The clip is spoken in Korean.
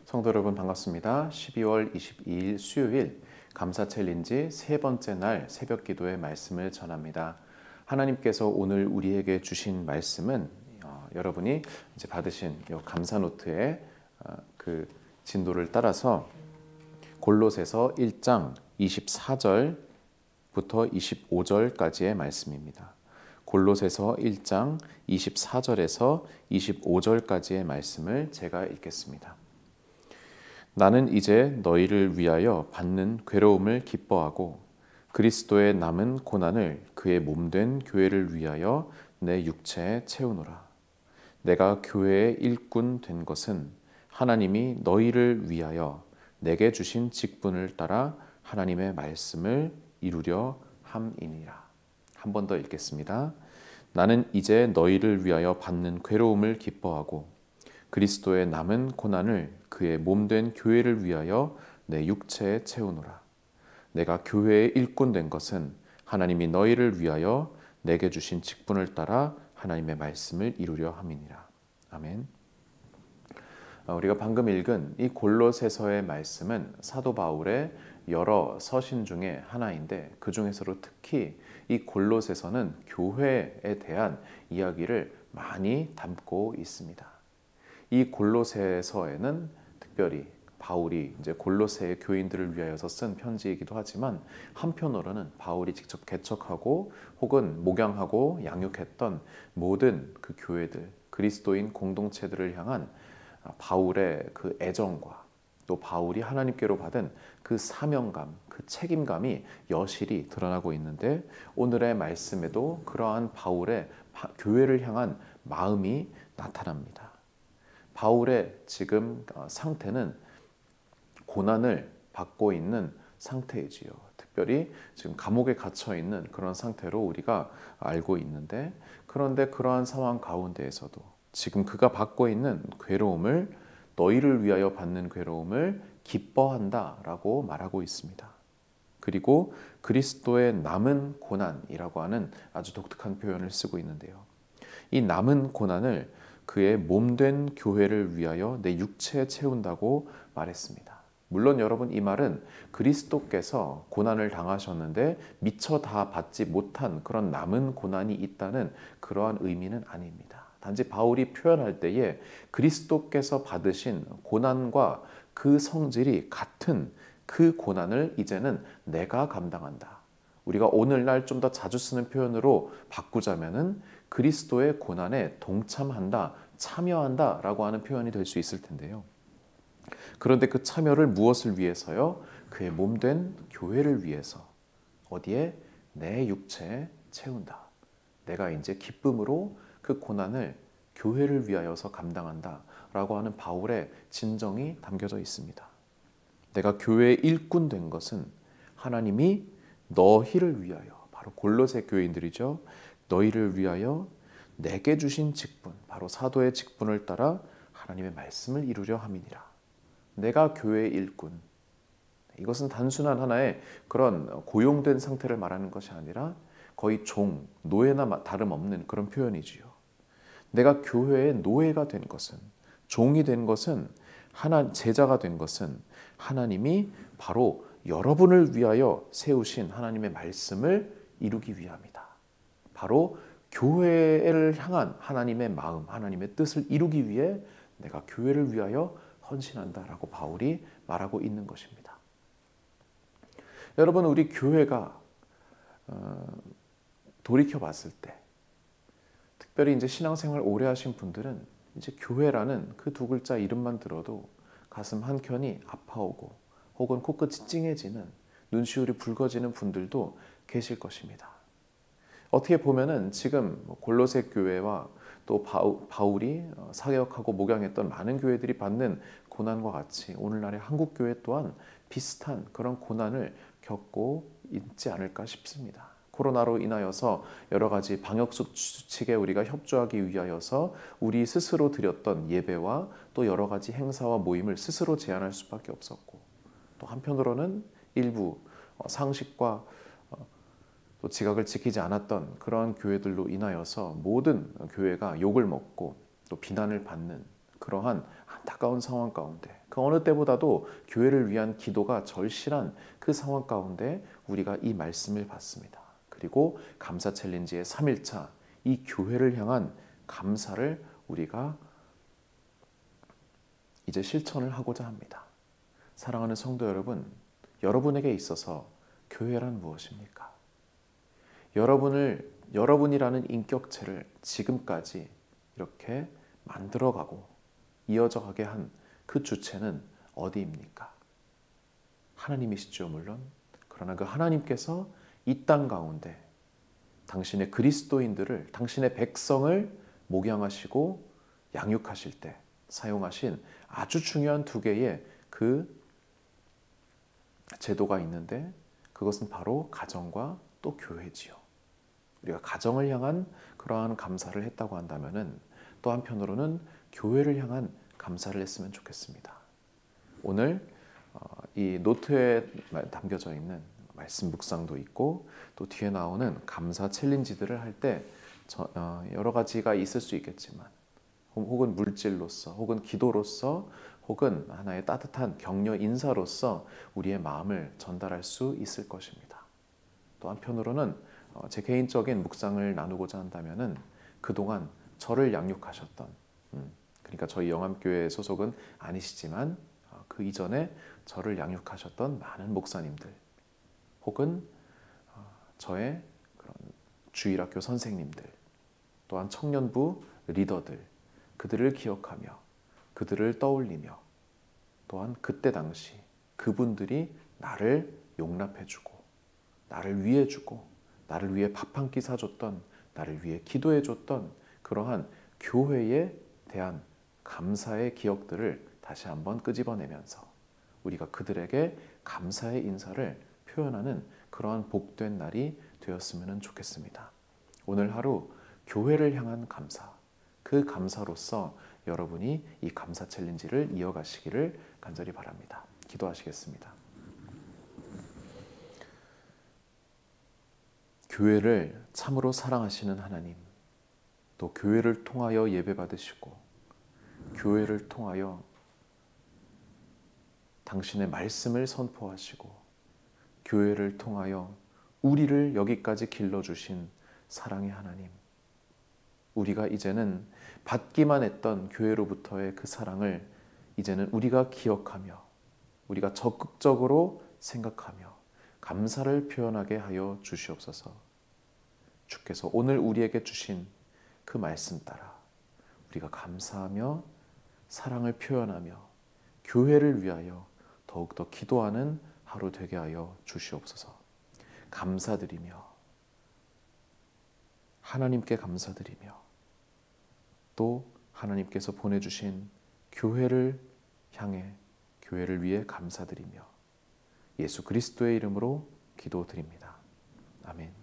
성도 여러분 반갑습니다. 12월 22일 수요일 감사 챌린지 세 번째 날 새벽 기도의 말씀을 전합니다. 하나님께서 오늘 우리에게 주신 말씀은 여러분이 이제 받으신 이 감사 노트의 그 진도를 따라서 골로새서 1장 24절부터 25절까지의 말씀입니다. 골로새서 1장 24절에서 25절까지의 말씀을 제가 읽겠습니다. 나는 이제 너희를 위하여 받는 괴로움을 기뻐하고 그리스도의 남은 고난을 그의 몸된 교회를 위하여 내 육체에 채우노라. 내가 교회의 일꾼 된 것은 하나님이 너희를 위하여 내게 주신 직분을 따라 하나님의 말씀을 이루려 함이니라. 한 번 더 읽겠습니다. 나는 이제 너희를 위하여 받는 괴로움을 기뻐하고 그리스도의 남은 고난을 그의 몸된 교회를 위하여 내 육체에 채우노라. 내가 교회의 일꾼 된 것은 하나님이 너희를 위하여 내게 주신 직분을 따라 하나님의 말씀을 이루려 함이니라. 아멘. 우리가 방금 읽은 이 골로새서의 말씀은 사도 바울의 여러 서신 중에 하나인데 그 중에서도 특히 이 골로새서는 교회에 대한 이야기를 많이 담고 있습니다. 이 골로새서에는 특별히 바울이 이제 골로새의 교인들을 위하여서 쓴 편지이기도 하지만 한편으로는 바울이 직접 개척하고 혹은 목양하고 양육했던 모든 그 교회들, 그리스도인 공동체들을 향한 바울의 그 애정과 또 바울이 하나님께로 받은 그 사명감, 그 책임감이 여실히 드러나고 있는데 오늘의 말씀에도 그러한 바울의 교회를 향한 마음이 나타납니다. 바울의 지금 상태는 고난을 받고 있는 상태이지요. 특별히 지금 감옥에 갇혀 있는 그런 상태로 우리가 알고 있는데 그런데 그러한 상황 가운데에서도 지금 그가 받고 있는 괴로움을 너희를 위하여 받는 괴로움을 기뻐한다라고 말하고 있습니다. 그리고 그리스도의 남은 고난이라고 하는 아주 독특한 표현을 쓰고 있는데요. 이 남은 고난을 그의 몸된 교회를 위하여 내 육체에 채운다고 말했습니다. 물론 여러분 이 말은 그리스도께서 고난을 당하셨는데 미처 다 받지 못한 그런 남은 고난이 있다는 그러한 의미는 아닙니다. 단지 바울이 표현할 때에 그리스도께서 받으신 고난과 그 성질이 같은 그 고난을 이제는 내가 감당한다. 우리가 오늘날 좀 더 자주 쓰는 표현으로 바꾸자면은 그리스도의 고난에 동참한다, 참여한다 라고 하는 표현이 될 수 있을 텐데요. 그런데 그 참여를 무엇을 위해서요? 그의 몸된 교회를 위해서. 어디에? 내 육체에 채운다. 내가 이제 기쁨으로 그 고난을 교회를 위하여서 감당한다 라고 하는 바울의 진정이 담겨져 있습니다. 내가 교회의 일꾼 된 것은 하나님이 너희를 위하여, 바로 골로새 교인들이죠. 너희를 위하여 내게 주신 직분, 바로 사도의 직분을 따라 하나님의 말씀을 이루려 함이니라. 내가 교회의 일꾼. 이것은 단순한 하나의 그런 고용된 상태를 말하는 것이 아니라 거의 종, 노예나 다름없는 그런 표현이지요. 내가 교회의 노예가 된 것은, 종이 된 것은, 제자가 된 것은 하나님이 바로 여러분을 위하여 세우신 하나님의 말씀을 이루기 위함이다. 바로 교회를 향한 하나님의 마음, 하나님의 뜻을 이루기 위해 내가 교회를 위하여 헌신한다라고 바울이 말하고 있는 것입니다. 여러분, 우리 교회가 돌이켜 봤을 때, 특별히 이제 신앙생활 오래 하신 분들은 이제 교회라는 그 두 글자 이름만 들어도 가슴 한켠이 아파오고 혹은 코끝이 찡해지는, 눈시울이 붉어지는 분들도 계실 것입니다. 어떻게 보면은 지금 골로새 교회와 또 바울이 사역하고 목양했던 많은 교회들이 받는 고난과 같이 오늘날의 한국 교회 또한 비슷한 그런 고난을 겪고 있지 않을까 싶습니다. 코로나로 인하여서 여러 가지 방역 수칙에 우리가 협조하기 위하여서 우리 스스로 드렸던 예배와 또 여러 가지 행사와 모임을 스스로 제한할 수밖에 없었고, 또 한편으로는 일부 상식과 또 지각을 지키지 않았던 그러한 교회들로 인하여서 모든 교회가 욕을 먹고 또 비난을 받는 그러한 안타까운 상황 가운데 그 그 어느 때보다도 교회를 위한 기도가 절실한 그 상황 가운데 우리가 이 말씀을 받습니다. 그리고 감사 챌린지의 3일차 이 교회를 향한 감사를 우리가 이제 실천을 하고자 합니다. 사랑하는 성도 여러분, 여러분에게 있어서 교회란 무엇입니까? 여러분이라는 인격체를 지금까지 이렇게 만들어가고 이어져 가게 한 그 주체는 어디입니까? 하나님이시죠, 물론. 그러나 그 하나님께서 이 땅 가운데 당신의 그리스도인들을, 당신의 백성을 목양하시고 양육하실 때 사용하신 아주 중요한 두 개의 그 제도가 있는데 그것은 바로 가정과 또 교회지요. 우리가 가정을 향한 그러한 감사를 했다고 한다면은 또 한편으로는 교회를 향한 감사를 했으면 좋겠습니다. 오늘 이 노트에 담겨져 있는 말씀 묵상도 있고 또 뒤에 나오는 감사 챌린지들을 할 때 여러 가지가 있을 수 있겠지만 혹은 물질로서 혹은 기도로서 혹은 하나의 따뜻한 격려 인사로서 우리의 마음을 전달할 수 있을 것입니다. 또 한편으로는 제 개인적인 묵상을 나누고자 한다면은 그동안 저를 양육하셨던 그러니까 저희 영암교회 소속은 아니시지만 그 이전에 저를 양육하셨던 많은 목사님들 혹은 저의 그런 주일학교 선생님들 또한 청년부 리더들 그들을 기억하며 그들을 떠올리며 또한 그때 당시 그분들이 나를 용납해주고 나를 위해주고 나를 위해 밥 한 끼 사줬던 나를 위해 기도해줬던 그러한 교회에 대한 감사의 기억들을 다시 한번 끄집어내면서 우리가 그들에게 감사의 인사를 표현하는 그러한 복된 날이 되었으면 좋겠습니다. 오늘 하루 교회를 향한 감사, 그 감사로서 여러분이 이 감사 챌린지를 이어가시기를 간절히 바랍니다. 기도하시겠습니다. 교회를 참으로 사랑하시는 하나님, 또 교회를 통하여 예배받으시고 교회를 통하여 당신의 말씀을 선포하시고 교회를 통하여 우리를 여기까지 길러주신 사랑의 하나님, 우리가 이제는 받기만 했던 교회로부터의 그 사랑을 이제는 우리가 기억하며 우리가 적극적으로 생각하며 감사를 표현하게 하여 주시옵소서. 주께서 오늘 우리에게 주신 그 말씀 따라 우리가 감사하며 사랑을 표현하며 교회를 위하여 더욱더 기도하는 하루 되게 하여 주시옵소서. 감사드리며 하나님께 감사드리며 또 하나님께서 보내주신 교회를 향해 교회를 위해 감사드리며 예수 그리스도의 이름으로 기도드립니다. 아멘.